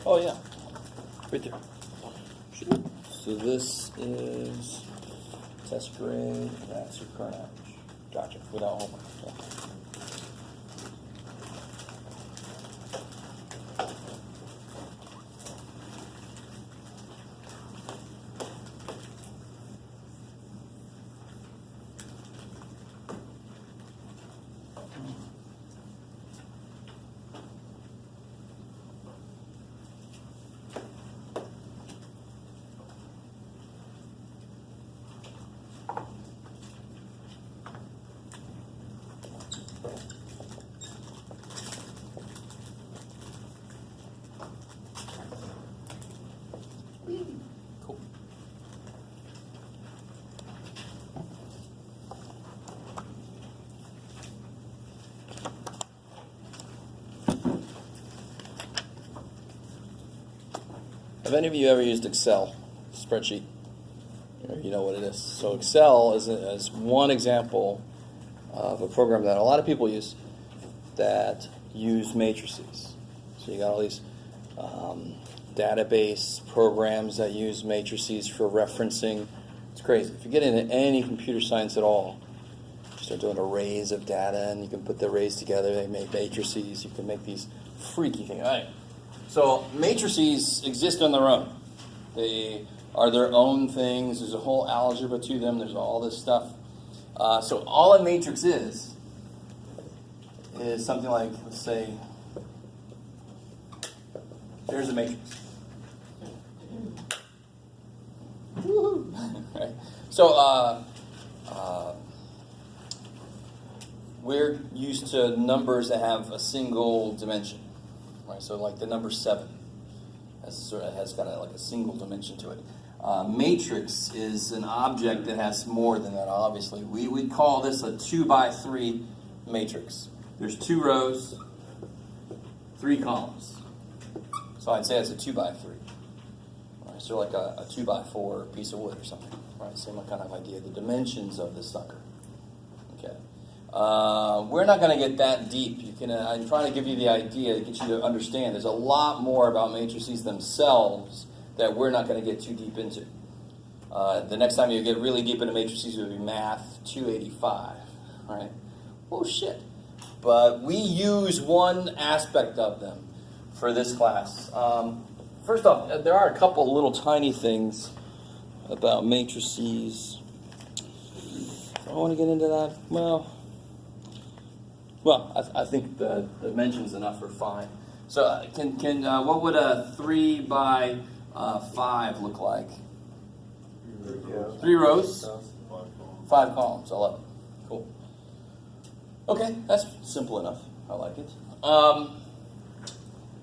Oh, yeah. Right there. So this is test grade. That's your current average. Gotcha. Without homework. Yeah. Cool. Have any of you ever used Excel spreadsheet? You know what it is. So Excel is one example of a program that a lot of people use that use matrices. So you got all these database programs that use matrices for referencing. It's crazy. If you get into any computer science at all, you start doing arrays of data, and you can put the arrays together. They make matrices. You can make these freaky things. All right. So matrices exist on their own. They are their own things. There's a whole algebra to them. There's all this stuff. So all a matrix is something like, let's say, here's a matrix. Right. So we're used to numbers that have a single dimension. Right, so like the number 7 has got like a single dimension to it. Matrix is an object that has more than that, obviously. We would call this a 2x3 matrix. There's 2 rows, 3 columns. So I'd say it's a 2x3. Right, so like a 2x4 piece of wood or something. Right, same kind of idea. The dimensions of this sucker. Okay. We're not going to get that deep. I'm trying to give you the idea to get you to understand. There's a lot more about matrices themselves that we're not going to get too deep into. The next time you get really deep into matrices would be Math 285. Right? Oh shit. But we use one aspect of them for this class. First off, there are a couple little tiny things about matrices. I want to get into that. Well, I think the dimensions enough are fine. So can what would a 3 by 5 look like? 3 rows, 5 columns. I love it. Cool. Okay, that's simple enough. I like it.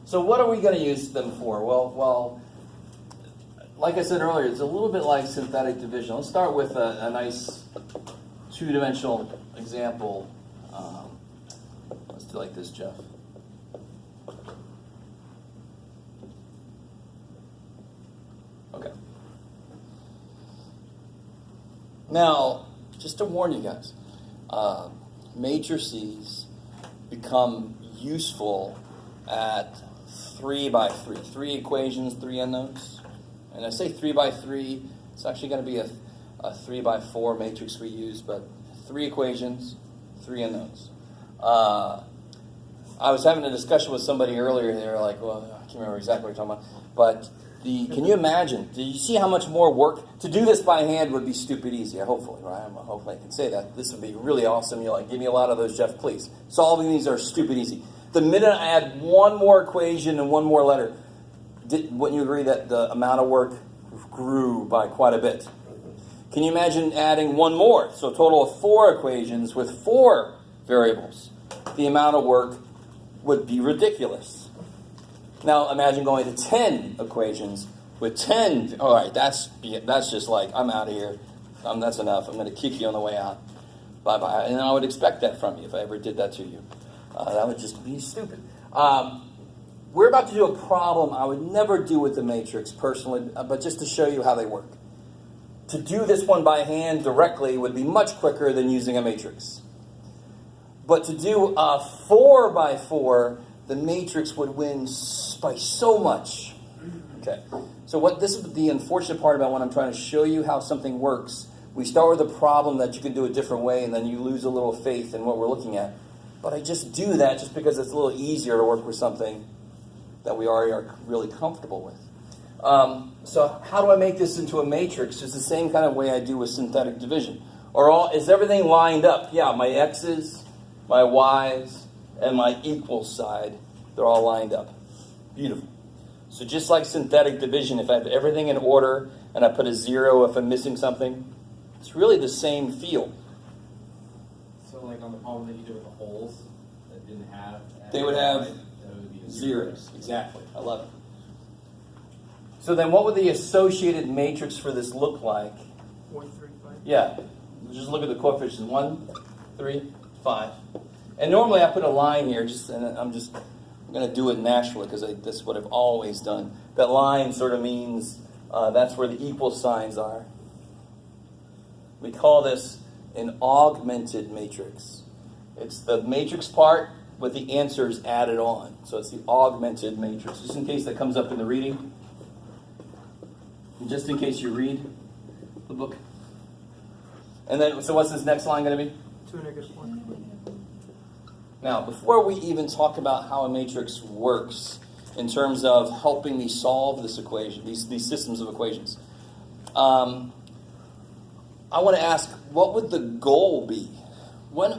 So what are we going to use them for? Well, like I said earlier, it's a little bit like synthetic division. Let's start with a nice 2-dimensional example. Let's do like this, Jeff. Okay. Now, just to warn you guys, matrices become useful at 3 by 3. 3 equations, 3 unknowns. And I say 3 by 3, it's actually going to be a 3 by 4 matrix we use, but 3 equations, 3 unknowns. I was having a discussion with somebody earlier, and they were like, well, I can't remember exactly what you're talking about, but can you imagine, do you see how much more work? To do this by hand would be stupid easy, hopefully, right? Hopefully I can say that. This would be really awesome. You're like, give me a lot of those, Jeff, please. Solving these are stupid easy. The minute I add one more equation and one more letter, wouldn't you agree that the amount of work grew by quite a bit? Can you imagine adding one more? So a total of 4 equations with 4 variables. The amount of work would be ridiculous. Now imagine going to 10 equations with 10. All right, that's just like, I'm out of here. That's enough. I'm going to kick you on the way out. Bye-bye. And I would expect that from you if I ever did that to you. That would just be stupid. We're about to do a problem I would never do with the matrix personally, but just to show you how they work. To do this one by hand directly would be much quicker than using a matrix. But to do a 4 by 4, the matrix would win by so much. Okay. So this is the unfortunate part about when I'm trying to show you how something works. We start with a problem that you can do a different way, and then you lose a little faith in what we're looking at. But I just do that just because it's a little easier to work with something that we already are really comfortable with. So how do I make this into a matrix? It's the same kind of way I do with synthetic division. Is everything lined up? Yeah, my x's, my y's, and my equals side, they're all lined up. Beautiful. So just like synthetic division, if I have everything in order and I put a 0 if I'm missing something, it's really the same feel. So like on the problem that you did with the holes that didn't have... They would have zeros. Exactly. I love it. So then what would the associated matrix for this look like? 135. Yeah. Just look at the coefficients. 1, 3, 5. And normally I put a line here, and I'm going to do it naturally because this is what I've always done. That line sort of means that's where the equal signs are. We call this an augmented matrix. It's the matrix part with the answers added on. So it's the augmented matrix. Just in case that comes up in the reading. And just in case you read the book. And then, so what's this next line going to be? 2 negative 1. Now, before we even talk about how a matrix works in terms of helping me solve this equation, these systems of equations, I want to ask, what would the goal be? What's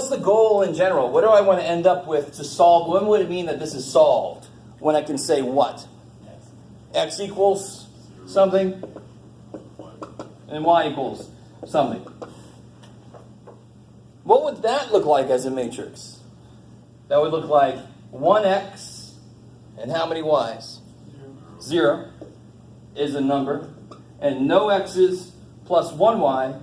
the goal in general? What do I want to end up with to solve? When would it mean that this is solved? When I can say what? X equals something, and y equals something. What would that look like as a matrix? That would look like 1x and how many y's? 0 is a number, and no x's plus 1y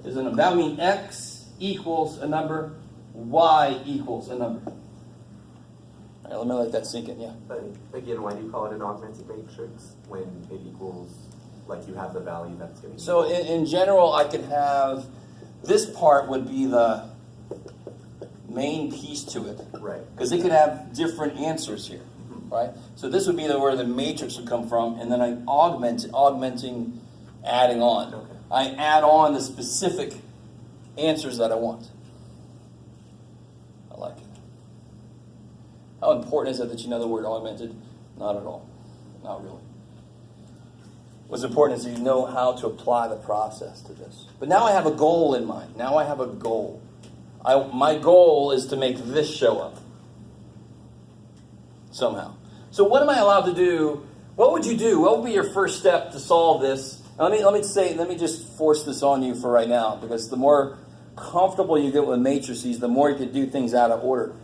is a number. That would mean x equals a number, y equals a number. All right, let me let that sink in, yeah. But again, why do you call it an augmented matrix when it equals, like you have the value that's going to be? So in general, I could have, this part would be the main piece to it. Right. Because it could have different answers here, right? So this would be where the matrix would come from, and then I augmenting, adding on. Okay. I add on the specific answers that I want. I like it. How important is it that you know the word augmented? Not at all. Not really. What's important is that you know how to apply the process to this. But now I have a goal in mind. Now I have a goal. My goal is to make this show up. Somehow. So what am I allowed to do? What would you do? What would be your first step to solve this? Now let me just force this on you for right now, because the more comfortable you get with matrices, the more you can do things out of order.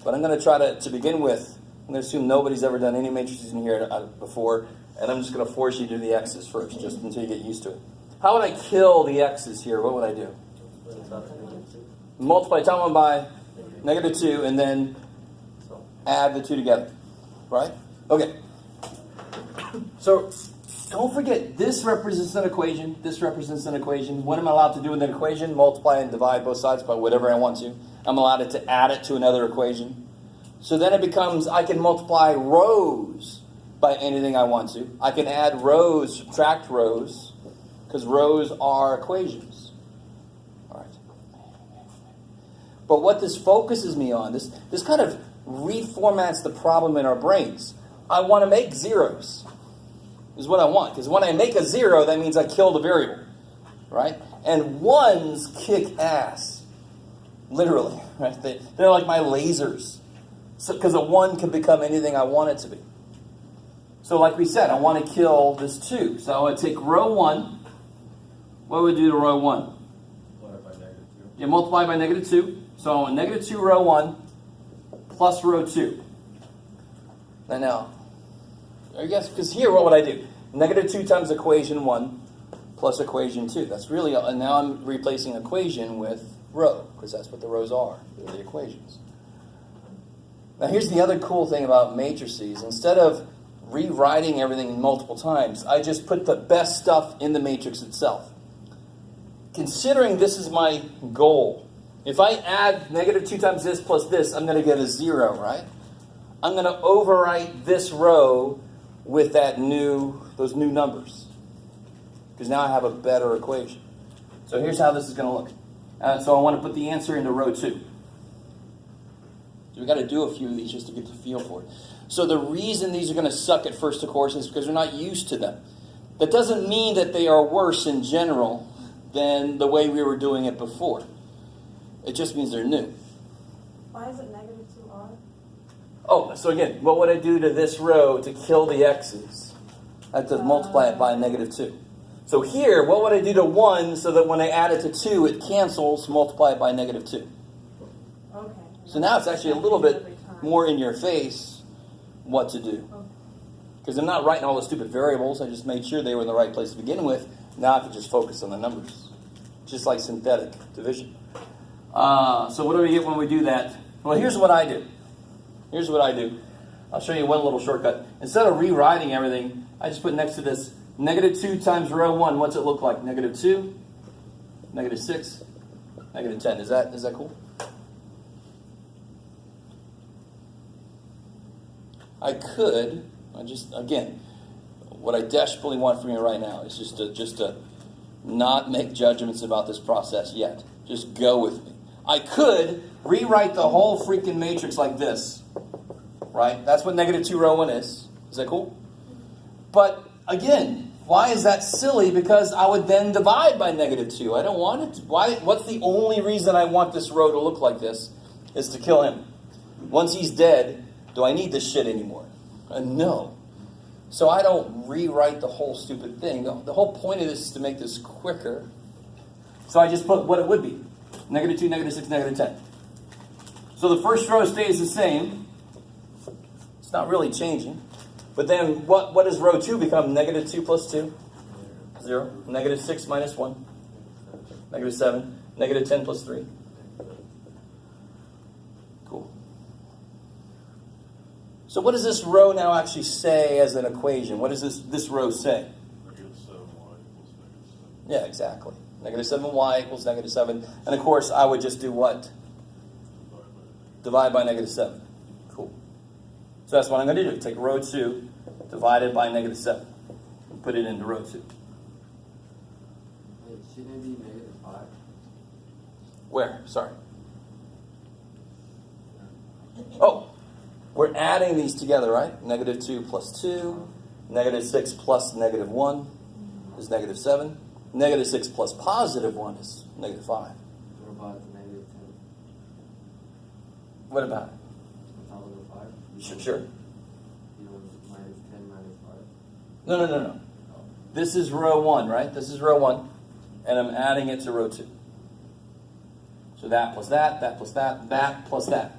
But I'm going to try to begin with, I'm going to assume nobody's ever done any matrices in here before, and I'm just going to force you to do the x's first, just until you get used to it. How would I kill the x's here? What would I do? Multiply top one by -2, and then add the two together. Right? Okay. So don't forget, this represents an equation. This represents an equation. What am I allowed to do with an equation? Multiply and divide both sides by whatever I want to. I'm allowed to add it to another equation. So then it becomes, I can multiply rows by anything I want to. I can add rows, subtract rows, because rows are equations. All right. But what this focuses me on, this kind of reformats the problem in our brains. I want to make zeros, is what I want. Because when I make a 0, that means I killed a variable, right? And ones kick ass, literally, right? They're like my lasers. Because a 1 can become anything I want it to be. So like we said, I want to kill this 2. So I want to take row 1. What would we do to row 1? Multiply by -2. Yeah, multiply by -2. So I want -2 row 1 plus row 2. And now, I guess, because here, what would I do? -2 times equation 1 plus equation 2. That's really, and now I'm replacing equation with row, because that's what the rows are. They're the equations. Now here's the other cool thing about matrices. Instead of rewriting everything multiple times, I just put the best stuff in the matrix itself. Considering this is my goal, if I add -2 times this plus this, I'm going to get a 0, right? I'm going to overwrite this row with those new numbers. Because now I have a better equation. So here's how this is going to look. So I want to put the answer into row 2. So we've got to do a few of these just to get the feel for it. So the reason these are going to suck at first, of course, is because we're not used to them. That doesn't mean that they are worse in general than the way we were doing it before. It just means they're new. Why is it negative 2r? Oh, so again, what would I do to this row to kill the x's? I have to multiply it by a negative 2. So here, what would I do to 1 so that when I add it to 2, it cancels, multiply it by negative 2? Okay. So now it's actually a little bit more in your face what to do. Because I'm not writing all the stupid variables. I just made sure they were in the right place to begin with. Now I can just focus on the numbers. Just like synthetic division. So what do we get when we do that? Well, here's what I do. Here's what I do. I'll show you one little shortcut. Instead of rewriting everything, I just put next to this negative 2 times row 1. What's it look like? Negative 2, negative 6, negative 10. Is that cool? I could, again, what I desperately want from you right now is just to not make judgments about this process yet. Just go with me. I could rewrite the whole freaking matrix like this, right? That's what negative 2 row 1 is. Is that cool? But again, why is that silly? Because I would then divide by negative 2. I don't want it to. What's the only reason I want this row to look like this? Is to kill him. Once he's dead, do I need this shit anymore? No. So I don't rewrite the whole stupid thing. The whole point of this is to make this quicker. So I just put what it would be. Negative 2, negative 6, negative 10. So the first row stays the same. It's not really changing. But then what does row 2 become? Negative 2 plus 2? 0. Negative 6 minus 1. Negative 7. Negative 10 plus 3. Cool. So what does this row now actually say as an equation? What does this row say? Negative 7y equals negative 7. Yeah, exactly. Negative 7y equals negative 7. And of course, I would just do what? Divide by negative 7. Cool. So that's what I'm going to do. Take row 2, divided by negative 7. And put it into row 2. Wait, shouldn't it be negative 5? Where? Sorry. Oh, we're adding these together, right? Negative 2 plus 2. Negative 6 plus negative 1 is negative 7. Negative 6 plus positive 1 is negative 5. What about negative 10? What about it? On top of the 5? Sure. You know, minus 10 minus 5? No. This is row 1, right? This is row 1. And I'm adding it to row 2. So that plus that, that plus that, that plus that.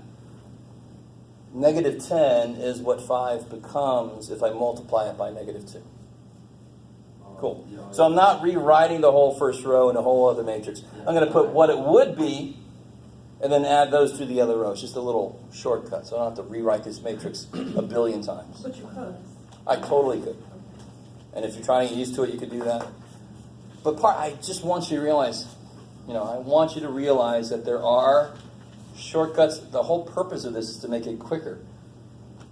Negative 10 is what 5 becomes if I multiply it by negative 2. Cool. So I'm not rewriting the whole first row and a whole other matrix. I'm going to put what it would be and then add those to the other rows. Just a little shortcut. So I don't have to rewrite this matrix a billion times. But you could. I totally could. And if you're trying to get used to it, you could do that. But I just want you to realize, I want you to realize that there are shortcuts. The whole purpose of this is to make it quicker.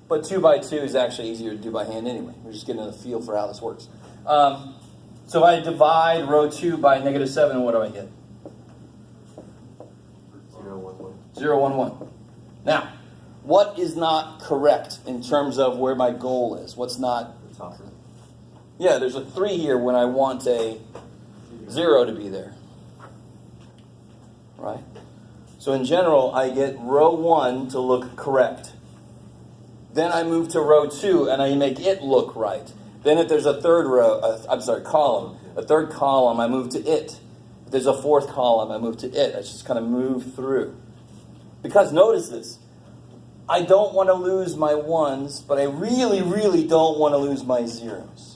But 2 by 2 is actually easier to do by hand anyway. We're just getting a feel for how this works. So if I divide row 2 by negative 7, what do I get? 0, 1, 1. 0, 1, 1. Now, what is not correct in terms of where my goal is? What's not? The top. Yeah, there's a 3 here when I want a 0 to be there. Right? So in general, I get row 1 to look correct. Then I move to row 2 and I make it look right. Then if there's a third column, a third column, I move to it. If there's a fourth column, I move to it. I just kind of move through. Because notice this, I don't want to lose my 1s, but I really, really don't want to lose my 0s.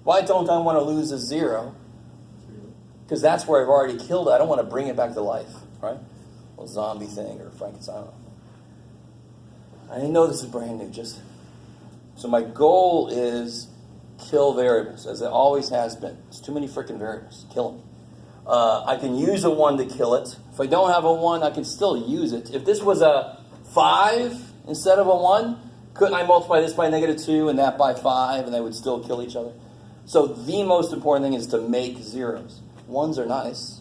Why don't I want to lose a 0? Because that's where I've already killed it. I don't want to bring it back to life, right? A zombie thing or Frankenstein. I didn't know this is brand new. So my goal is kill variables, as it always has been. It's too many freaking variables. Kill them. I can use a 1 to kill it. If I don't have a 1, I can still use it. If this was a 5 instead of a 1, Couldn't I multiply this by -2 and that by 5 and they would still kill each other? So the most important thing is to make zeros. Ones are nice.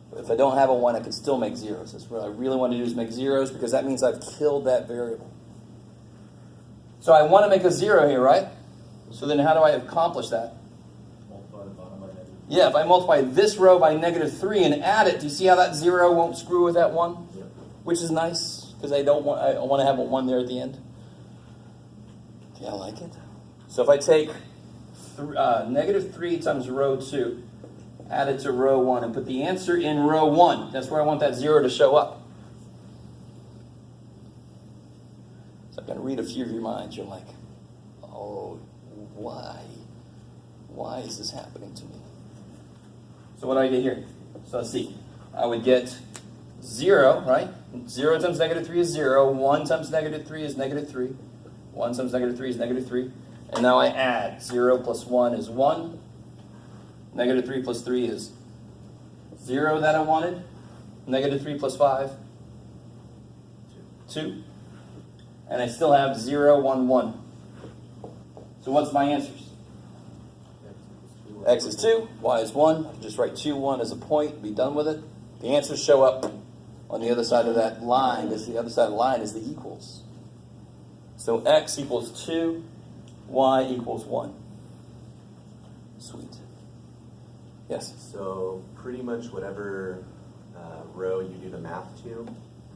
But if I don't have a 1, I can still make zeros. That's what I really want to do is make zeros because that means I've killed that variable. So I want to make a 0 here, right? So then how do I accomplish that? Multiply the bottom by negative. Yeah, if I multiply this row by -3 and add it, do you see how that 0 won't screw with that 1? Yep. Which is nice, because I want to have a 1 there at the end. Do you like it? So if I take -3 times row 2, add it to row 1, and put the answer in row 1, that's where I want that 0 to show up. So I'm going to read a few of your minds. You're like, oh, why? Why is this happening to me? So what do I get here? So let's see. I would get 0, right? 0 times -3 is 0. 1 times -3 is -3. 1 times -3 is -3. And now I add. 0 plus 1 is 1. -3 plus 3 is 0 that I wanted. -3 plus 5, 2. And I still have 0, 1, 1. So what's my answers? X is 2, Y is 1. I can just write 2, 1 as a point, be done with it. The answers show up on the other side of that line. The other side of the line is the equals. So X equals 2, Y equals 1. Sweet. Yes? So pretty much whatever row you do the math to,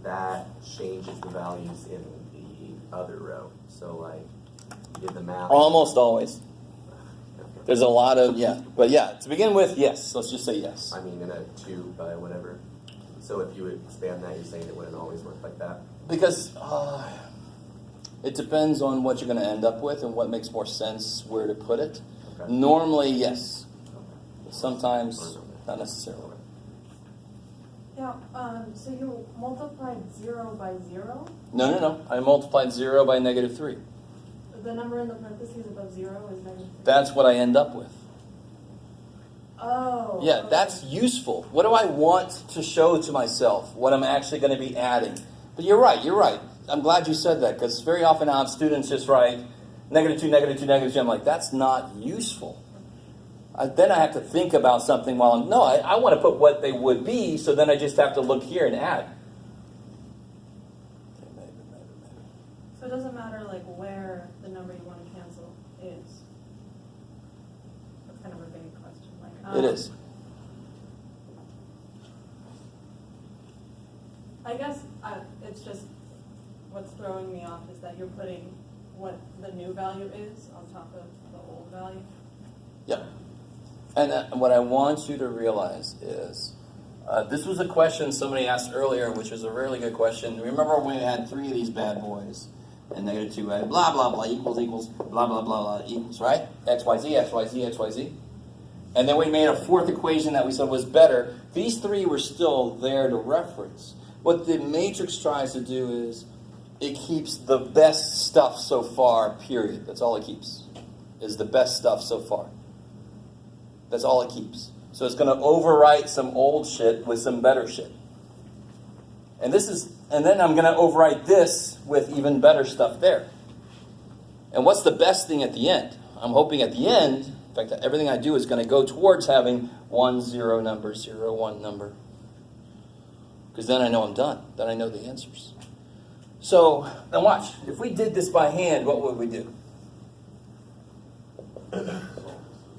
that changes the values in the other row. So like, you did the math. Almost always. There's a lot of, But yeah, to begin with, yes. Let's just say yes. I mean, in a 2 by whatever. So if you would expand that, you're saying it wouldn't always work like that? Because it depends on what you're going to end up with and what makes more sense where to put it. Okay. Normally, yes. Okay. Sometimes, not necessarily. Yeah, so you multiplied 0 by 0? No. I multiplied 0 by -3. The number in the parentheses above 0 is -3. That's what I end up with. Oh. Yeah, okay. that's useful. What do I want to show to myself? What I'm actually going to be adding? But you're right. I'm glad you said that, because very often I have students just write -2, -2, -2. I'm like, that's not useful. Then I have to think about something while I want to put what they would be, so then I just have to look here and add. So it doesn't matter like where the number you want to cancel is. That's kind of a vague question. Like, It is. I guess it's just what's throwing me off is that you're putting what the new value is on top of the old value. Yep. And what I want you to realize is, this was a question somebody asked earlier, which was a really good question. Remember when we had 3 of these bad boys, and -2, blah, blah, blah, equals, blah, blah, blah, blah, equals, right? X, Y, Z, X, Y, Z, X, Y, Z. And then we made a 4th equation that we said was better. These 3 were still there to reference. What the matrix tries to do is, it keeps the best stuff so far, period. That's all it keeps, is the best stuff so far. That's all it keeps. So it's going to overwrite some old shit with some better shit. And then I'm going to overwrite this with even better stuff there. And what's the best thing at the end? I'm hoping at the end, in fact, everything I do is going to go towards having 1, 0 number, 0, 1 number. Because then I know I'm done. Then I know the answers. So, now watch. If we did this by hand, what would we do?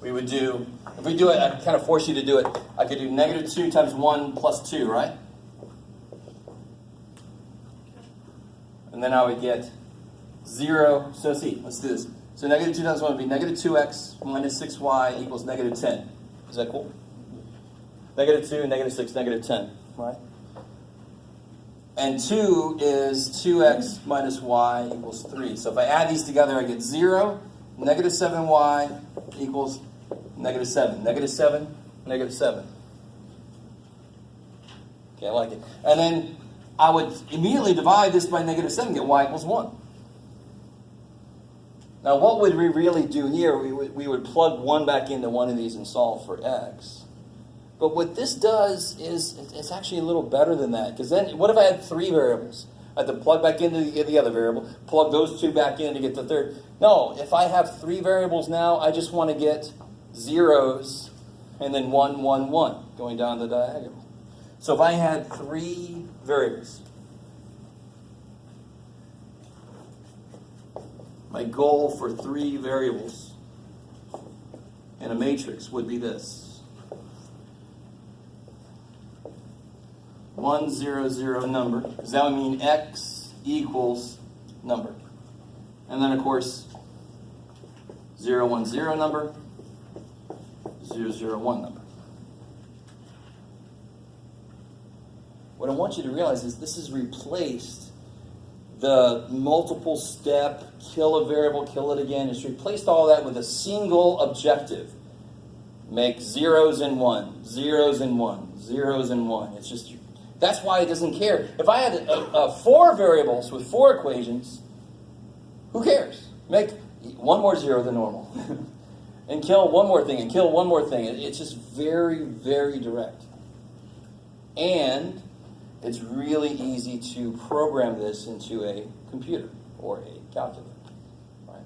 We would do, if we do it, I kind of force you to do it. I could do -2 times 1 plus 2, right? And then I would get 0. So let's see, let's do this. So -2 times 1 would be -2x minus 6y equals -10. Is that cool? -2, -6, -10, right? And 2 is 2x minus y equals 3. So if I add these together, I get 0, -7y equals -7. -7, -7. Okay, I like it. And then I would immediately divide this by -7, get y equals 1. Now what would we really do here? We would plug 1 back into one of these and solve for x. But what this does is, it's actually a little better than that. Because then, what if I had 3 variables? I have to plug back into the other variable, plug those two back in to get the third. No, if I have 3 variables now, I just want to get zeros and then 1, 1, 1 going down the diagonal. So if I had 3 variables, my goal for 3 variables in a matrix would be this. 1, 0, 0 number, because that would mean x equals number. And then, of course, 0, 1, 0 number, 0, 0, 1 number. What I want you to realize is this has replaced the multiple step, kill a variable, kill it again. It's replaced all that with a single objective. Make zeros and 1, zeros and 1, zeros and 1. It's just, that's why it doesn't care. If I had 4 variables with 4 equations, who cares? Make 1 more 0 than normal. And kill one more thing, and kill one more thing. It's just very, very direct. And it's really easy to program this into a computer or a calculator. Right?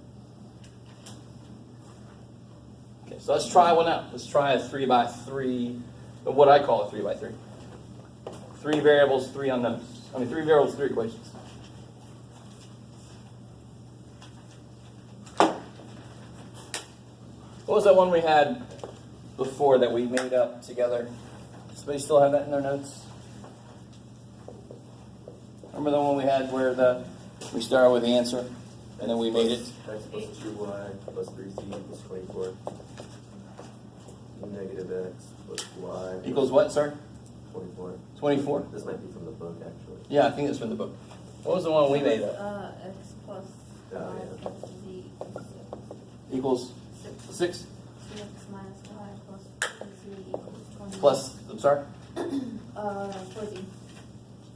Okay, so let's try one out. Let's try a 3 by 3, what I call a 3 by 3. 3 variables, 3 unknowns. 3 variables, 3 equations. What was that one we had before that we made up together? Somebody still have that in their notes? Remember the one we had where we started with the answer and then we made it? X plus 2y plus 3z equals 24. Negative x plus y Equals what, sorry? 24. 24? This might be from the book, actually. Yeah, I think it's from the book. What was the one we made up? X plus Oh, y yeah. plus z Equals 6 2x minus y plus z equals 20. plus, I'm sorry? 4z.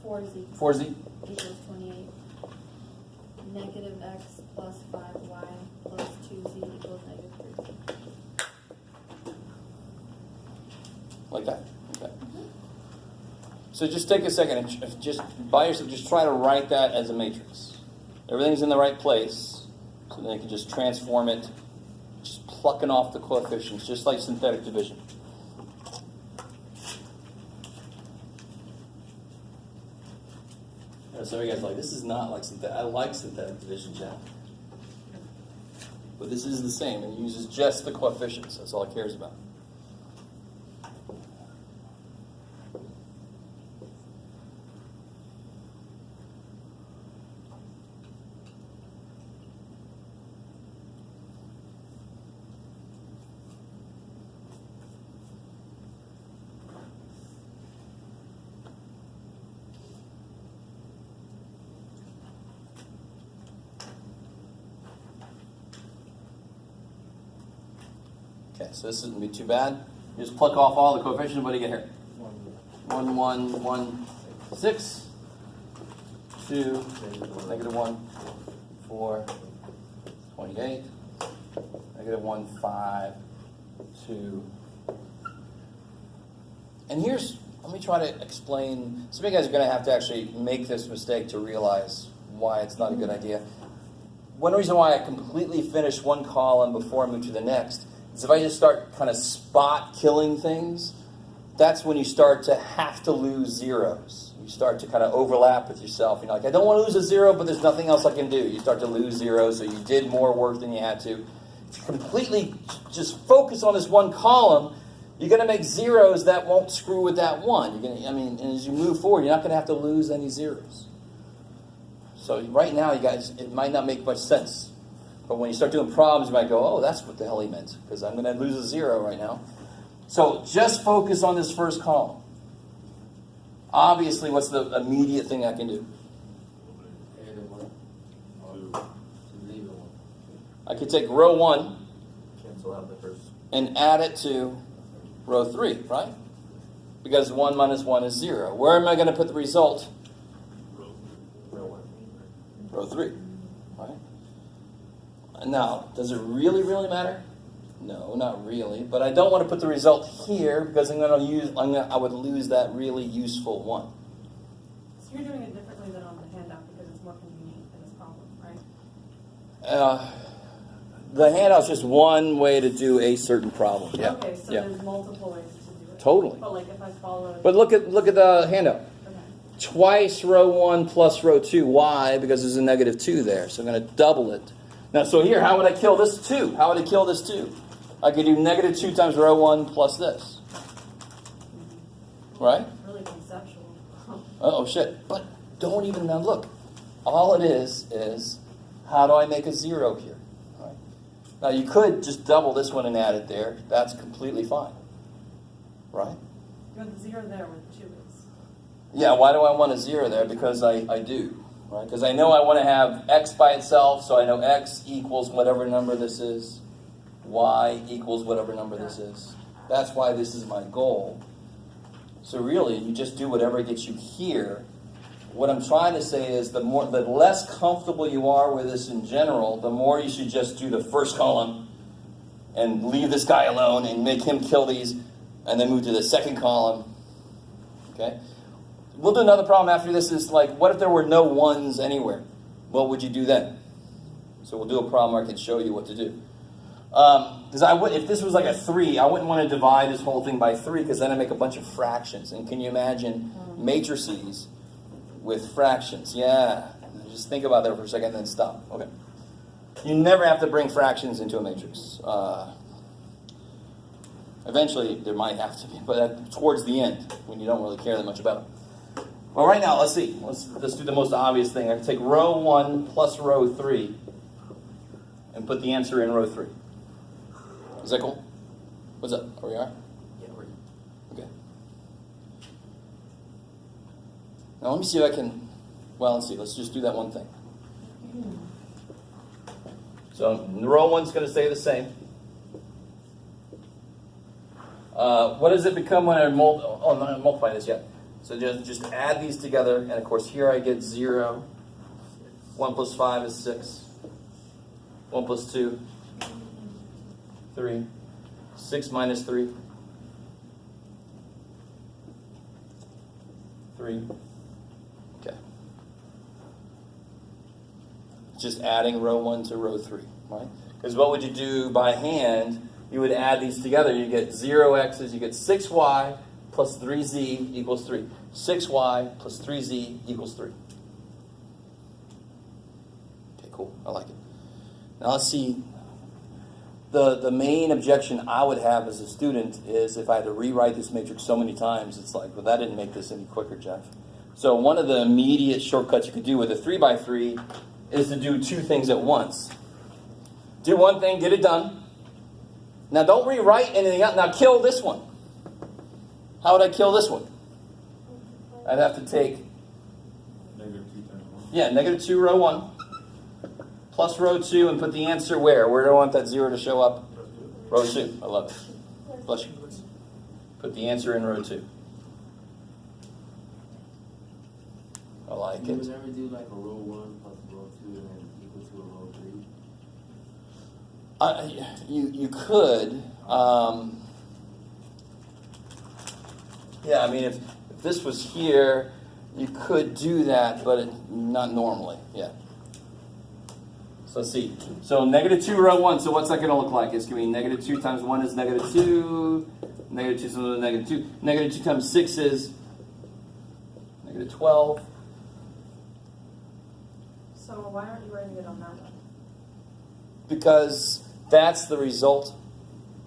4z 4z? equals 28. Negative x plus 5y plus 2z equals negative 3z. Like that? Okay. So just take a second and just by yourself, just try to write that as a matrix. Everything's in the right place, so then you can just transform it, just plucking off the coefficients, just like synthetic division. Some of you guys are like, this is not like synthetic. I like synthetic division, Jack. But this is the same. It uses just the coefficients. That's all it cares about. Okay, so this isn't going to be too bad. You just pluck off all the coefficients. What do you get here? 1, 1, 1, 6. 2, negative 1, 4, 28. Negative 1, 5, 2. And here's, let me try to explain. Some of you guys are going to have to actually make this mistake to realize why it's not a good idea. One reason why I completely finish one column before I move to the next is if I just start kind of spot killing things, that's when you start to have to lose zeros. You start to kind of overlap with yourself. You're like, I don't want to lose a 0, but there's nothing else I can do. You start to lose zeros, so you did more work than you had to. If you completely just focus on this one column, you're going to make zeros that won't screw with that one. You're going to, and as you move forward, you're not going to have to lose any zeros. So right now, you guys, it might not make much sense. But when you start doing problems, you might go, oh, that's what the hell he meant, because I'm going to lose a 0 right now. So just focus on this first column. Obviously, what's the immediate thing I can do? I could take row 1 Cancel out the first. and add it to row 3, right? Because 1 minus 1 is 0. Where am I going to put the result? Row 1. Row 3, right? Now, does it really matter? No, not really. But I don't want to put the result here because I would lose that really useful 1. So You're doing it differently than on the handout because it's more convenient in this problem, right? The handout's just one way to do a certain problem. Yeah. Okay, so Yeah. there's multiple ways to do it. Totally. But like if I follow. But look at the handout. Okay. Twice row 1 plus row 2. Why? Because there's a negative 2 there. So I'm going to double it. Now, so here, how would I kill this 2? How would I kill this 2? I could do negative 2 times row 1 plus this. Right? Really conceptual. Oh, shit. But don't even now look. All it is how do I make a 0 here? Right? Now, you could just double this one and add it there. That's completely fine. Right? You want the 0 there where the 2 is. Yeah, why do I want a 0 there? Because I do. Right? Because I know I want to have x by itself, so I know x equals whatever number this is. Y equals whatever number this is. That's why this is my goal. So really, you just do whatever gets you here. What I'm trying to say is the less comfortable you are with this in general, the more you should just do the first column and leave this guy alone and make him kill these, and then move to the second column. Okay? We'll do another problem after this. Is like, what if there were no 1s anywhere? What would you do then? So we'll do a problem where I can show you what to do. Because if this was like a 3, I wouldn't want to divide this whole thing by 3 because then I make a bunch of fractions. And can you imagine matrices with fractions? Yeah. Just think about that for a second and then stop. Okay. You never have to bring fractions into a matrix. Eventually, there might have to be, but towards the end, when you don't really care that much about it. Well, right now, let's see. Let's do the most obvious thing. I can take row 1 plus row 3 and put the answer in row 3. Is that cool? What's up? Are we all right? Yeah, we're good. Okay. Now, let me see if I can... Well, let's see. Let's just do that one thing. So, row 1's going to stay the same. What does it become when I I'm not multiplying this yet. So just add these together, and of course here I get 0. 1 plus 5 is 6. 1 plus 2, 3. 6 minus 3, 3. Okay. Just adding row 1 to row 3, right? Because what would you do by hand? You would add these together. You get 0x's. You get 6y plus 3z equals 3. 6y plus 3z equals 3. Okay, cool. I like it. Now let's see. The main objection I would have as a student is if I had to rewrite this matrix so many times, it's like, well, that didn't make this any quicker, Jeff. So one of the immediate shortcuts you could do with a 3x3 is to do 2 things at once. Do one thing, get it done. Now, don't rewrite anything else. Now, kill this one. How would I kill this one? I'd have to take... Negative 2 times 1. Yeah, negative 2 row 1 plus row 2 and put the answer where? Where do I want that 0 to show up? Row 2. I love it. Bless you. Put the answer in row 2. I like You would it. never do like a row 1 plus row 2 and then equal to a row 3? You could. Yeah, I mean, if this was here, you could do that, but not normally. Yeah. So let's see. So negative 2 row 1. So what's that going to look like? It's going to be negative 2 times 1 is negative 2. Negative 2 times 1 is negative 2. Negative 2 times 6 is negative 12. So why aren't you writing it on that one? Because that's the result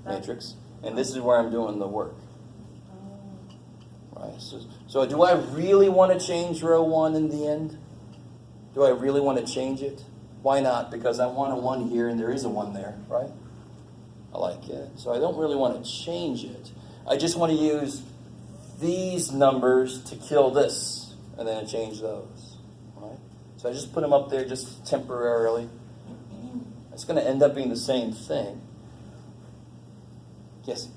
matrix. And this is where I'm doing the work. Right. So do I really want to change row 1 in the end? Do I really want to change it? Why not? Because I want a 1 here and there is a 1 there, right? I like it. So I don't really want to change it. I just want to use these numbers to kill this and then change those, right? So I just put them up there just temporarily. It's going to end up being the same thing. Yes?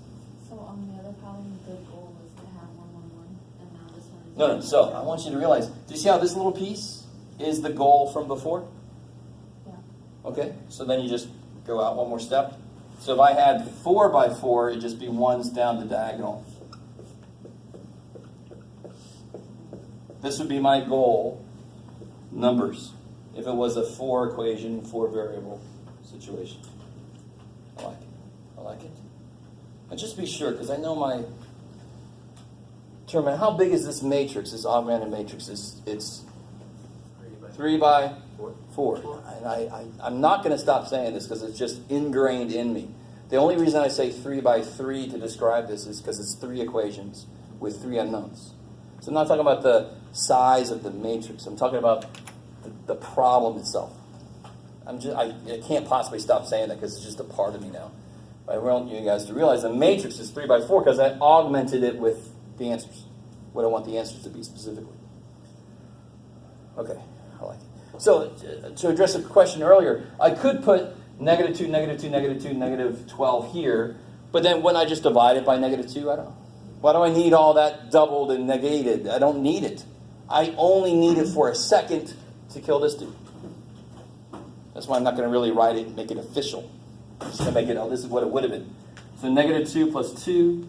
So on the other column, the goal was to have 1, 1, 1, and now this one is... No. So I want you to realize, do you see how this little piece is the goal from before? Yeah. Okay, so then you just go out one more step. So if I had 4 by 4, it'd just be 1s down the diagonal. This would be my goal, numbers, if it was a 4 equation, 4 variable situation. I like it. I like it. And just be sure, because I know my term. How big is this matrix, this augmented matrix? It's 3 by 4. And I'm not going to stop saying this because it's just ingrained in me. The only reason I say 3 by 3 to describe this is because it's 3 equations with 3 unknowns. So I'm not talking about the size of the matrix. I'm talking about the problem itself. I can't possibly stop saying that because it's just a part of me now. But I want you guys to realize the matrix is 3 by 4 because I augmented it with the answers. What I want the answers to be specifically. Okay, I like it. So to address a question earlier, I could put -2, -2, -2, -12 here, but then when I just divide it by -2, I don't. Why do I need all that doubled and negated? I don't need it. I only need it for a second to kill this dude. That's why I'm not going to really write it and make it official. I'm just going to make it, oh, this is what it would have been. So -2 plus 2,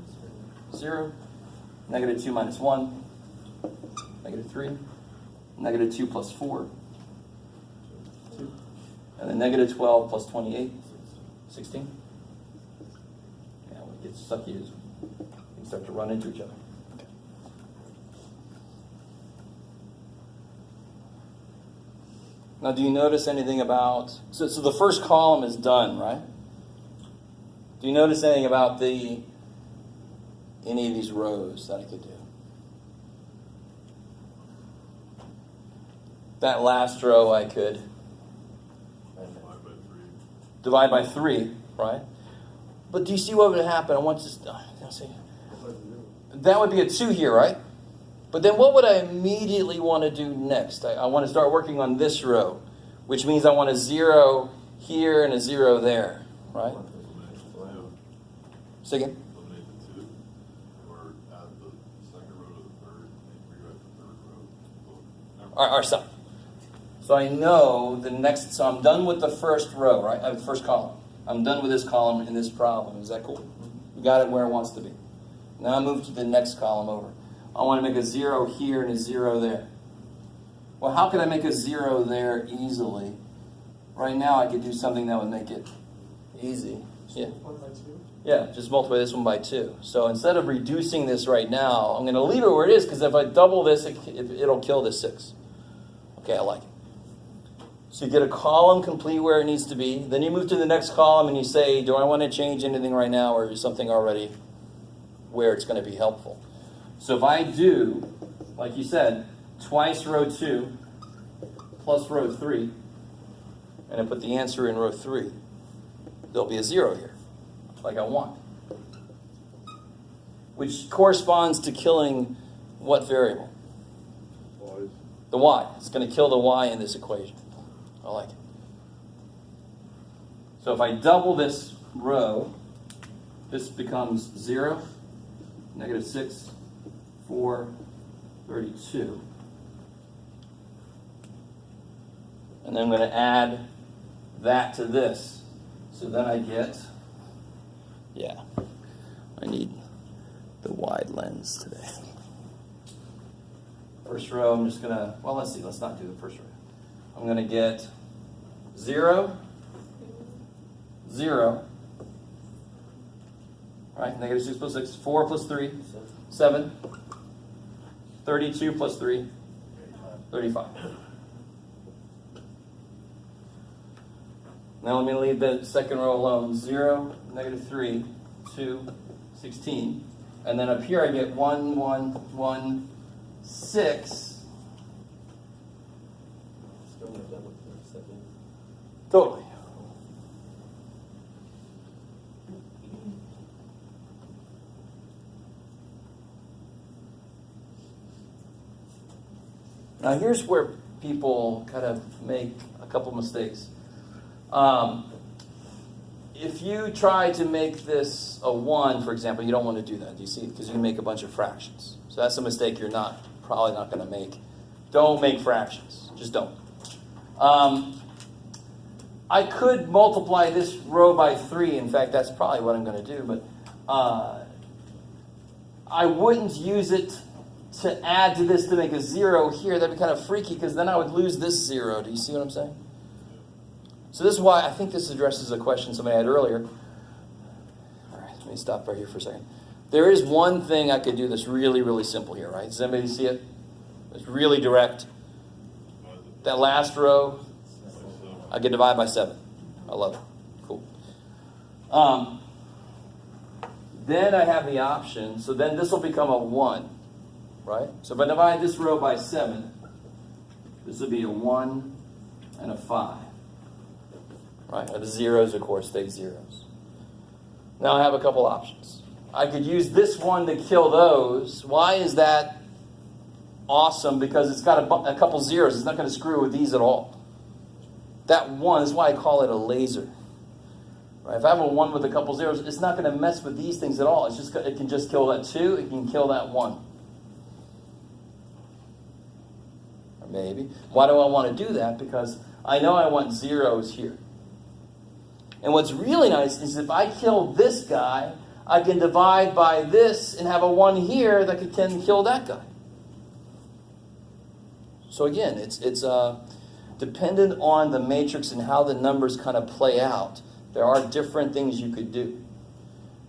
0. -2 minus 1, -3. -2 plus 4, 2. And then -12 plus 28, 16. Yeah, what gets sucky is we start to run into each other. Okay. Now, do you notice anything about... So the first column is done, right? Do you notice anything about any of these rows that I could do? That last row I could divide by 3, right? But do you see what would happen? I want to see. That would be a 2 here, right? But then what would I immediately want to do next? I want to start working on this row, which means I want a 0 here and a 0 there, right? Say again? Eliminate the 2, or add the second row to the third, and rewrite the third row. All right, stop. So I know the next, so I'm done with the first row, right? First column. I'm done with this column in this problem. Is that cool? We got it where it wants to be. Now I move to the next column over. I want to make a 0 here and a 0 there. Well, how could I make a 0 there easily? Right now I could do something that would make it easy. Yeah. 1 by 2. Yeah, just multiply this one by 2. So instead of reducing this right now, I'm going to leave it where it is because if I double this, it'll kill this 6. Okay, I like it. So you get a column complete where it needs to be. Then you move to the next column and you say, do I want to change anything right now or is something already where it's going to be helpful? So if I do, like you said, twice row 2 plus row 3, and I put the answer in row 3, there'll be a 0 here, like I want. Which corresponds to killing what variable? The y. It's going to kill the y in this equation. I like it. So if I double this row, this becomes 0, -6, 4, 32. And then I'm going to add that to this. So then I get, yeah, I need the wide lens today. First row, I'm just going to, well, let's see, let's not do the first row. I'm going to get 0, 0, right? -6 plus 6, 4 plus 3, 7, 32 plus 3, 35. Now let me leave the second row alone. 0, -3, 2, 16. And then up here I get 1, 1, 1, 6. Totally. Now here's where people kind of make a couple mistakes. If you try to make this a 1, for example, you don't want to do that. Do you see? Because you can make a bunch of fractions. So that's a mistake you're probably not going to make. Don't make fractions. Just don't. I could multiply this row by 3. In fact, that's probably what I'm going to do. But I wouldn't use it to add to this to make a 0 here, that'd be kind of freaky because then I would lose this 0. Do you see what I'm saying? So this is why I think this addresses a question somebody had earlier. All right, let me stop right here for a second. There is one thing I could do that's really, really simple here, right? Does anybody see it? It's really direct. That last row, I can divide by 7. I love it. Cool. Then I have the option, so then this will become a 1, right? So if I divide this row by 7, this will be a 1 and a 5. Right? The zeros, of course, stay zeros. Now I have a couple options. I could use this one to kill those. Why is that awesome? Because it's got a couple zeros. It's not going to screw with these at all. That 1 is why I call it a laser. Right? If I have a 1 with a couple zeros, it's not going to mess with these things at all. It can just kill that 2. It can kill that 1. Or maybe. Why do I want to do that? Because I know I want zeros here. And what's really nice is if I kill this guy, I can divide by this and have a 1 here that can kill that guy. So again, it's dependent on the matrix and how the numbers kind of play out. There are different things you could do.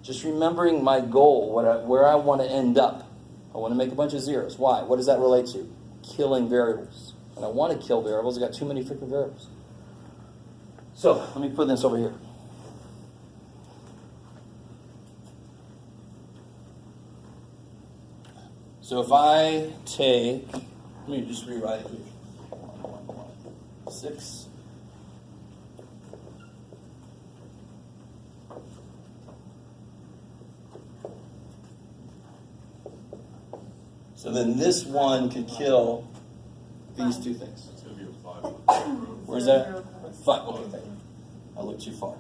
Just remembering my goal, where I want to end up. I want to make a bunch of zeros. Why? What does that relate to? Killing variables. And I want to kill variables. I've got too many freaking variables. So, let me put this over here. So if I take, let me just rewrite it here. 6. So then this one could kill these two things. It's going to be a 5. Where's that? 5. Okay, thank you. I looked too far.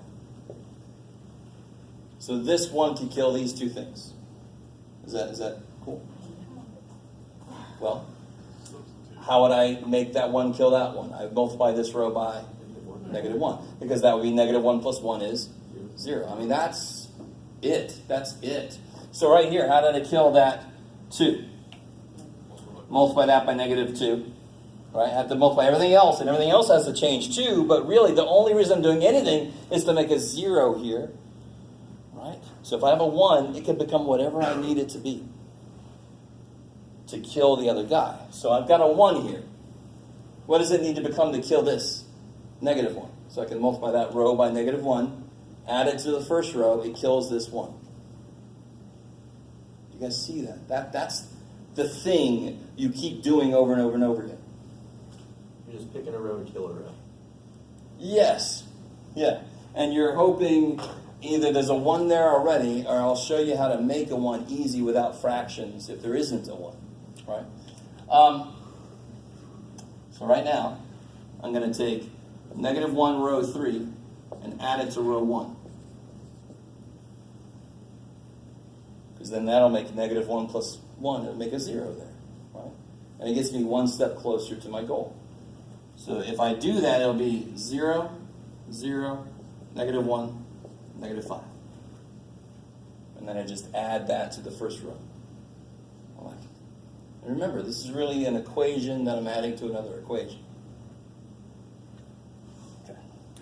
So this one can kill these two things. Is that cool? Well, how would I make that one kill that one? I would multiply this row by -1. Because that would be -1 plus 1 is 0. I mean, that's it. That's it. So right here, how did I kill that 2? Multiply that by -2. Right? I have to multiply everything else, and everything else has to change too, but really the only reason I'm doing anything is to make a 0 here. Right? So if I have a 1, it can become whatever I need it to be to kill the other guy. So I've got a 1 here. What does it need to become to kill this? -1. So I can multiply that row by -1, add it to the first row, it kills this 1. You guys see that? That's the thing you keep doing over and over and over again. You're just picking a row to kill a row. Yes. Yeah. And you're hoping either there's a 1 there already, or I'll show you how to make a 1 easy without fractions if there isn't a 1. Right? So right now, I'm going to take -1 row 3 and add it to row 1. Because then that'll make -1 plus 1. It'll make a 0 there. Right? And it gets me one step closer to my goal. So if I do that, it'll be 0, 0, -1, -5. And then I just add that to the first row. I like it. And remember, this is really an equation that I'm adding to another equation. Okay.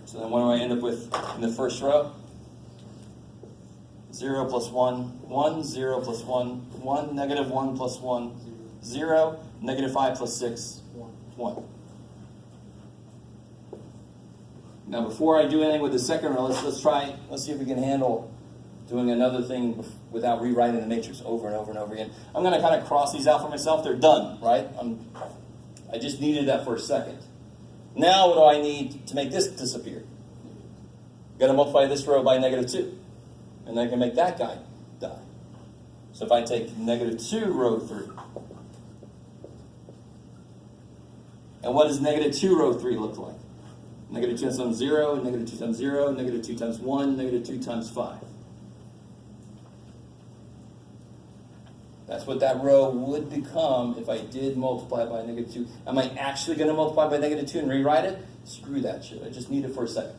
So then what do I end up with in the first row? 0 plus 1, 1, 0 plus 1, 1, -1 plus 1, 0, -5 plus 6, 1. Now, before I do anything with the second row, let's see if we can handle doing another thing without rewriting the matrix over and over and over again. I'm going to kind of cross these out for myself. They're done, right? I just needed that for a second. Now, what do I need to make this disappear? Got to multiply this row by -2, and then I can make that guy die. So if I take -2 row 3, and what does -2 row 3 look like? -2 times 0, -2 times 0, -2 times 1, -2 times 5. That's what that row would become if I did multiply by -2. Am I actually going to multiply by -2 and rewrite it? Screw that shit. I just need it for a second.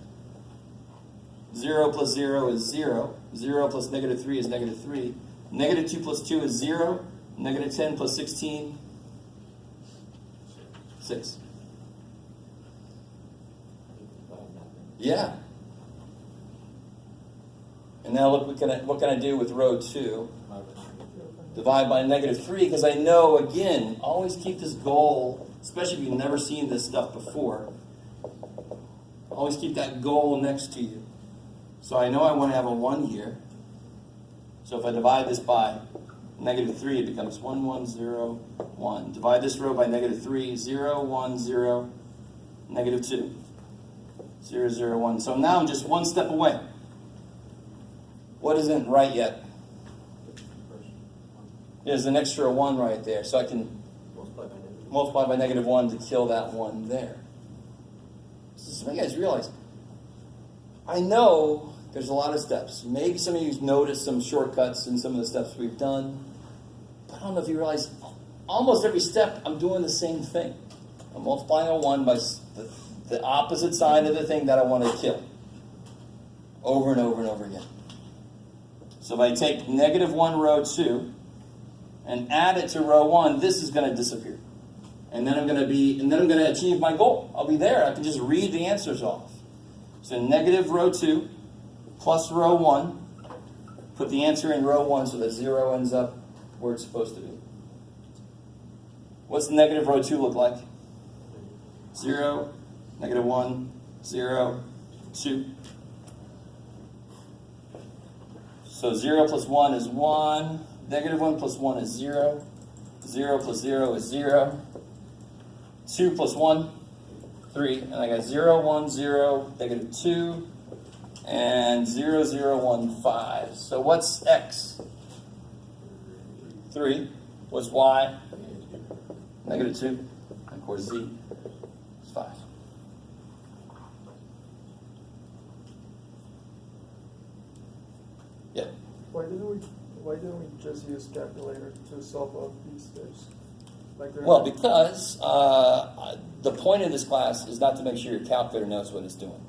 0 plus 0 is 0. 0 plus -3 is -3. -2 plus 2 is 0. Negative 10 plus 16, 6. Yeah. And now look, what can I do with row 2? Divide by negative 3, because I know, again, always keep this goal, especially if you've never seen this stuff before. Always keep that goal next to you. So I know I want to have a 1 here. So if I divide this by negative 3, it becomes 1, 1, 0, 1. Divide this row by negative 3, 0, 1, 0, negative 2. 0, 0, 1. So now I'm just one step away. What isn't right yet? There's an extra 1 right there. So I can multiply by negative 1 to kill that 1 there. So you guys realize, I know there's a lot of steps. Maybe some of you noticed some shortcuts in some of the steps we've done. But I don't know if you realize, almost every step I'm doing the same thing. I'm multiplying a 1 by the opposite side of the thing that I want to kill. Over and over and over again. So if I take negative 1 row 2 and add it to row 1, this is going to disappear. And then I'm going to achieve my goal. I'll be there. I can just read the answers off. So negative row 2 plus row 1. Put the answer in row 1 so that 0 ends up where it's supposed to be. What's negative row 2 look like? 0, negative 1, 0, 2. So 0 plus 1 is 1. Negative 1 plus 1 is 0. 0 plus 0 is 0. 2 plus 1, 3. And I got 0, 1, 0, negative 2. And 0, 0, 1, 5. So what's x? 3. What's y? Negative 2. And of course z is 5. Yeah. Why didn't we just use calculator to solve all these steps? Well, because the point of this class is not to make sure your calculator knows what it's doing.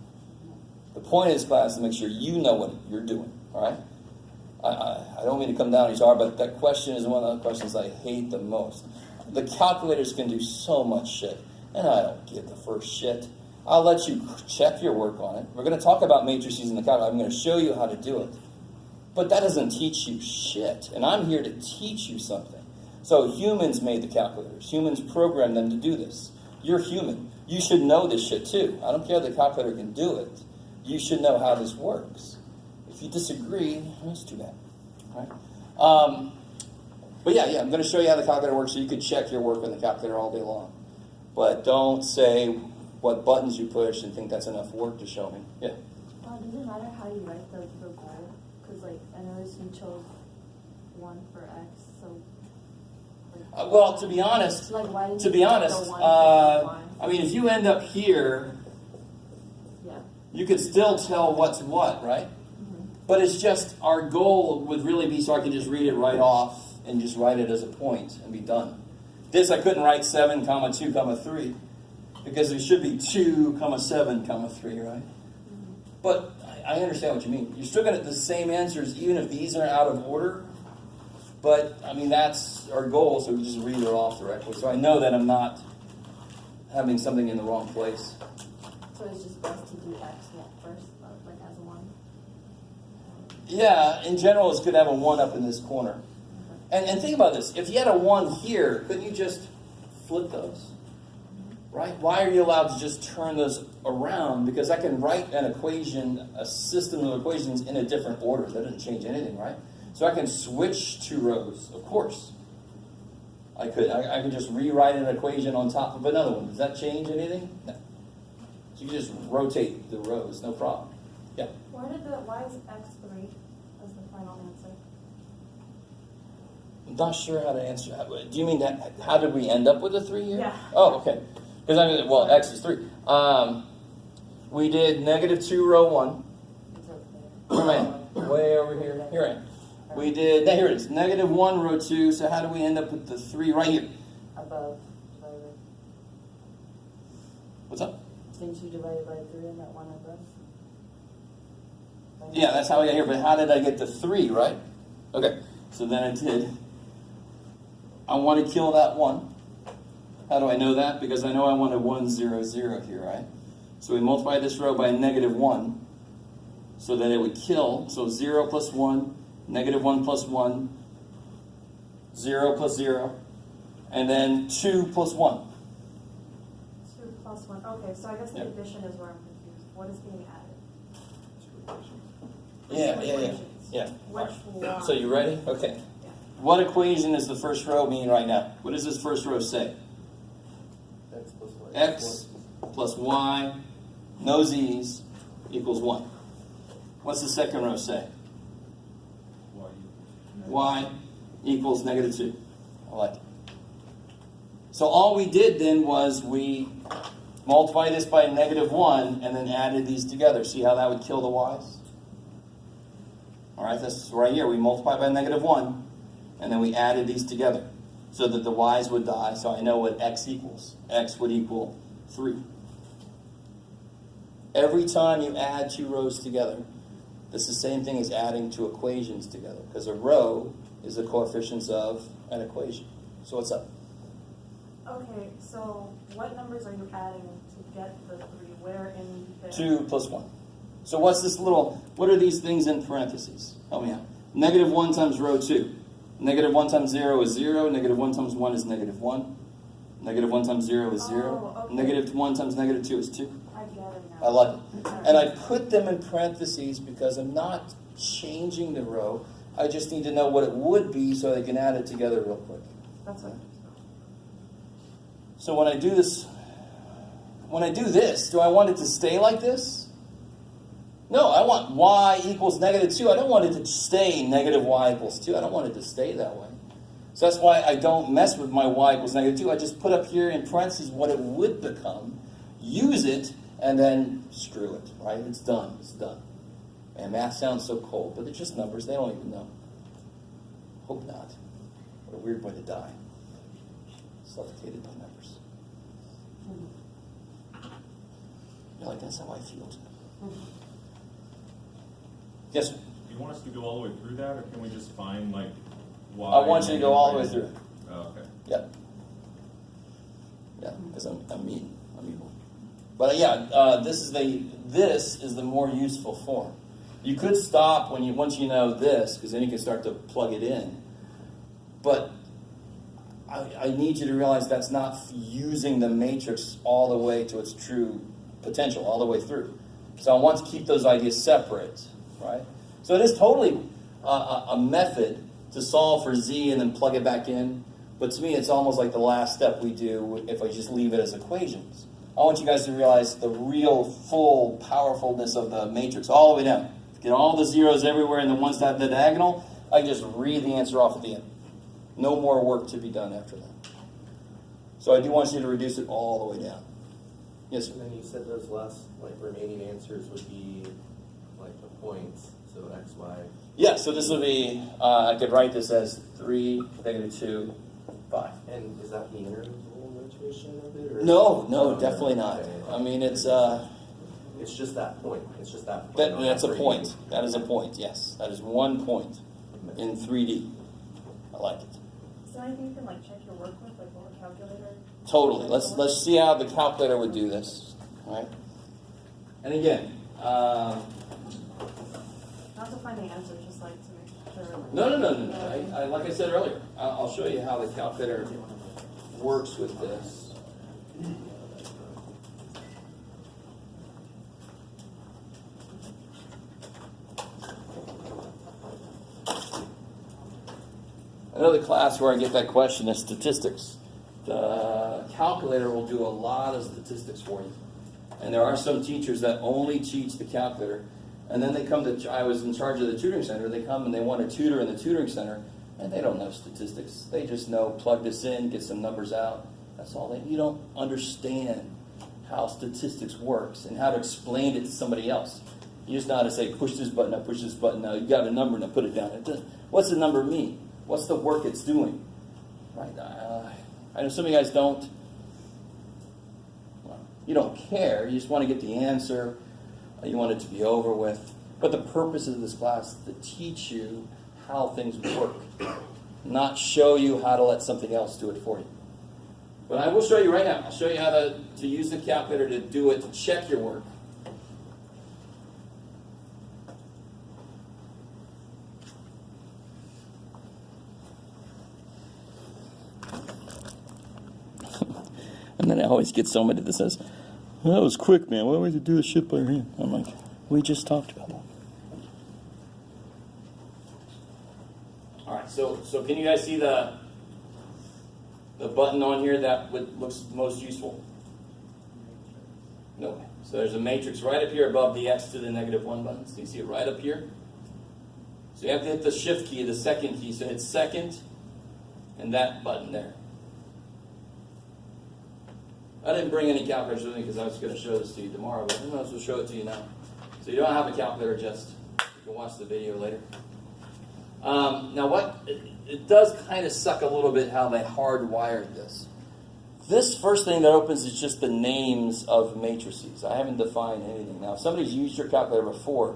The point of this class is to make sure you know what you're doing, all right? I don't mean to come down on you, sorry, but that question is one of the questions I hate the most. The calculators can do so much shit, and I don't give the first shit. I'll let you check your work on it. We're going to talk about matrices in the calculator. I'm going to show you how to do it. But that doesn't teach you shit, and I'm here to teach you something. So humans made the calculators. Humans programmed them to do this. You're human. You should know this shit too. I don't care if the calculator can do it. You should know how this works. If you disagree, that's too bad. Right? But yeah, I'm going to show you how the calculator works so you can check your work on the calculator all day long. But don't say what buttons you push and think that's enough work to show me. Yeah? Does it matter how you write the goal? Because, I noticed you chose 1 for x, so... Well, to be honest, why did I mean, if you end up here, yeah. you could still tell what's what, right? Mm-hmm. But it's just, our goal would really be so I can just read it right off and just write it as a point and be done. This, I couldn't write 7, 2, 3, because it should be 2, 7, 3, right? Mm-hmm. But I understand what you mean. You're still going to get the same answers even if these are out of order. But, I mean, that's our goal, so we just read it off directly. So I know that I'm not having something in the wrong place. So it's just best to do x first, as a 1? Yeah, in general, it's good to have a 1 up in this corner. And think about this. If you had a 1 here, couldn't you just flip those? Right? Why are you allowed to just turn those around? Because I can write an equation, a system of equations in a different order. That doesn't change anything, right? So I can switch 2 rows, of course. I could just rewrite an equation on top of another one. Does that change anything? No. So you can just rotate the rows, no problem. Yeah? Why is x3 as the final answer? I'm not sure how to answer that. Do you mean that? How did we end up with a 3 here? Yeah. Oh, okay. Because I mean, well, x is 3. We did negative 2 row 1. Where am I? Way over here. Here I am. We did, here it is, negative 1 row 2, so how do we end up with the 3 right here? Above. What's up? Since you divided by 3 and that 1 above. Yeah, that's how I got here, but how did I get the 3, right? Okay, so then I did I want to kill that 1. How do I know that? Because I know I want a 1, 0, 0 here, right? So we multiply this row by a -1 so that it would kill. So 0 plus 1, -1 plus 1, 0 plus 0, and then 2 plus 1. 2 plus 1, okay, so I guess the Yep. addition is where I'm confused. What is being added? Yeah. Which one? So you ready? Okay. Yeah. What equation is the first row mean right now? What does this first row say? X plus Y. X plus Y, no z's, equals 1. What's the second row say? Y equals -2. I like it. So all we did then was we multiplied this by a -1 and then added these together. See how that would kill the y's? All right, that's right here. We multiplied by a -1 and then we added these together so that the y's would die. So I know what x equals. X would equal 3. Every time you add 2 rows together, it's the same thing as adding 2 equations together, because a row is the coefficients of an equation. So what's up? Okay, so what numbers are you adding to get the 3? Where in there? 2 plus 1. So what's this little, what are these things in parentheses? Help me out. -1 times row 2. -1 times 0 is 0. -1 times 1 is -1. -1 times 0 is 0. Oh, okay. -1 times -2 is 2. I get it now. I like it. And I put them in parentheses because I'm not changing the row. I just need to know what it would be so I can add it together real quick. That's what. So when I do this, do I want it to stay like this? No, I want y equals -2. I don't want it to stay -y equals 2. I don't want it to stay that way. So that's why I don't mess with my y equals -2. I just put up here in parentheses what it would become, use it, and then screw it, right? It's done. It's done. And math sounds so cold, but they're just numbers. They don't even know. Hope not. What a weird way to die. Suffocated by numbers. You're like, that's how I feel. Yes, sir? Do you want us to go all the way through that, or can we just find, like, y? I want you to go all the way through. Oh, okay. Yeah. Yeah, because I'm mean. I'm evil. But yeah, this is the more useful form. You could stop once you know this, because then you can start to plug it in. But I need you to realize that's not using the matrix all the way to its true potential, all the way through. So I want to keep those ideas separate, right? So it is totally a method to solve for z and then plug it back in. But to me, it's almost like the last step we do if I just leave it as equations. I want you guys to realize the real, full powerfulness of the matrix all the way down. Get all the zeros everywhere and the ones that the diagonal, I can just read the answer off at the end. No more work to be done after that. So I do want you to reduce it all the way down. Yes, sir? And then you said those last remaining answers would be like the points, so x, y. Yeah, so this would be, I could write this as 3, -2, 5. And is that the interval notation of it? Or No, definitely not. Okay. I mean, it's just that point. It's just that point. that's a point. That is a point, yes. That is one point in 3D. I like it. Is there anything you can check your work with, like a calculator? Totally. Let's see how the calculator would do this. All right. And again, Not to find the answer, just to make sure. no. I like I said earlier, I'll show you how the calculator works with this. Another class where I get that question is statistics. The calculator will do a lot of statistics for you. And there are some teachers that only teach the calculator. And then they come to, I was in charge of the tutoring center, they come and they want a tutor in the tutoring center, and they don't know statistics. They just know plug this in, get some numbers out. That's all you don't understand how statistics works and how to explain it to somebody else. You just know how to say, push this button up, push this button out. You got a number, now put it down. What's the number mean? What's the work it's doing? Right? I know some of you guys don't. Well, you don't care. You just want to get the answer. You want it to be over with. But the purpose of this class is to teach you how things work. not show you how to let something else do it for you. But I will show you right now. I'll show you how to use the calculator to do it, to check your work. And then I always get somebody that says, well, that was quick, man. Why would you do this shit by your hand? I'm like, we just talked about that. All right, so can you guys see the button on here that looks most useful? No. So there's a matrix right up here above the x to the -1 button. So you see it right up here. So you have to hit the shift key, the second key. So hit second and that button there. I didn't bring any calculators with me because I was going to show this to you tomorrow, but I might as well show it to you now. So you don't have a calculator, just you can watch the video later. Now it does kind of suck a little bit how they hardwired this. This first thing that opens is just the names of matrices. I haven't defined anything. Now if somebody's used your calculator before,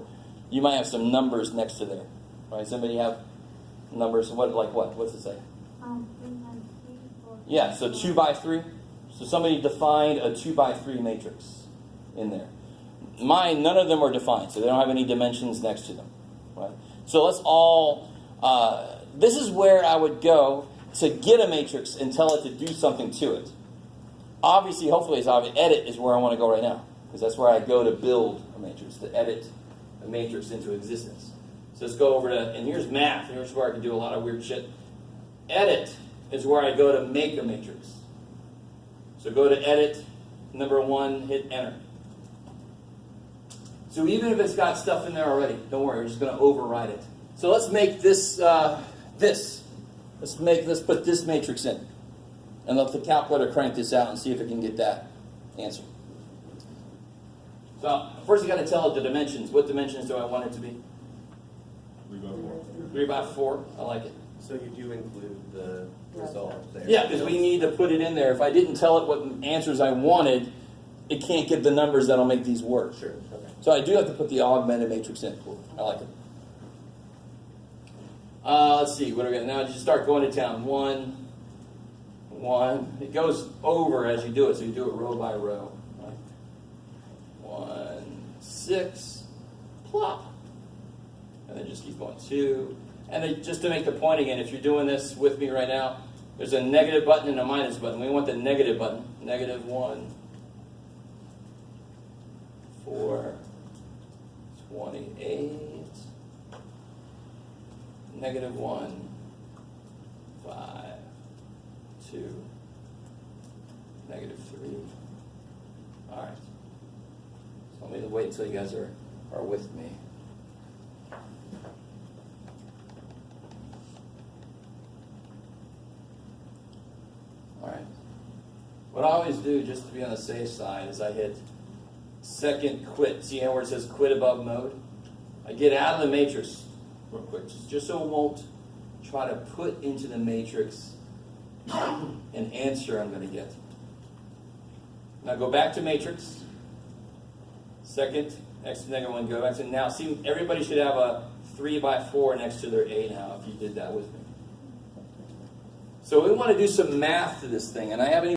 you might have some numbers next to there. Right? Somebody have numbers, what's it say? 3 times 3, 4. Yeah, so 2 by 3. So somebody defined a 2 by 3 matrix in there. Mine, none of them are defined, so they don't have any dimensions next to them. Right? So let's all, this is where I would go to get a matrix and tell it to do something to it. Obviously, hopefully it's obvious, edit is where I want to go right now, because that's where I go to build a matrix, to edit a matrix into existence. So let's go over to, and here's math, here's where I can do a lot of weird shit. Edit is where I go to make a matrix. So go to edit, number 1, hit enter. So even if it's got stuff in there already, don't worry, we're just going to override it. So let's make this, let's put this matrix in. And let the calculator crank this out and see if it can get that answer. So first you got to tell it the dimensions. What dimensions do I want it to be? 3 by 4. 3 by 4, I like it. So you do include the result there. Yeah, because we need to put it in there. If I didn't tell it what answers I wanted, it can't get the numbers that'll make these work. Sure, okay. So I do have to put the augmented matrix in. Cool. I like it. Let's see, what do we got? Now just start going to town. 1, 1. It goes over as you do it, so you do it row by row. Right? 1, 6, plop. And then just keep going. 2. And then just to make the point again, if you're doing this with me right now, there's a negative button and a minus button. We want the negative button. -1, 4, 28, -1, 5, 2, -3. All right. So let me wait until you guys are with me. All right. What I always do, just to be on the safe side, is I hit second quit. See how where it says quit above mode? I get out of the matrix real quick, just so it won't try to put into the matrix an answer I'm going to get. Now go back to matrix. Second, x to -1, go back to, now see, everybody should have a 3 by 4 next to their A now, if you did that with me. So we want to do some math to this thing, and I haven't even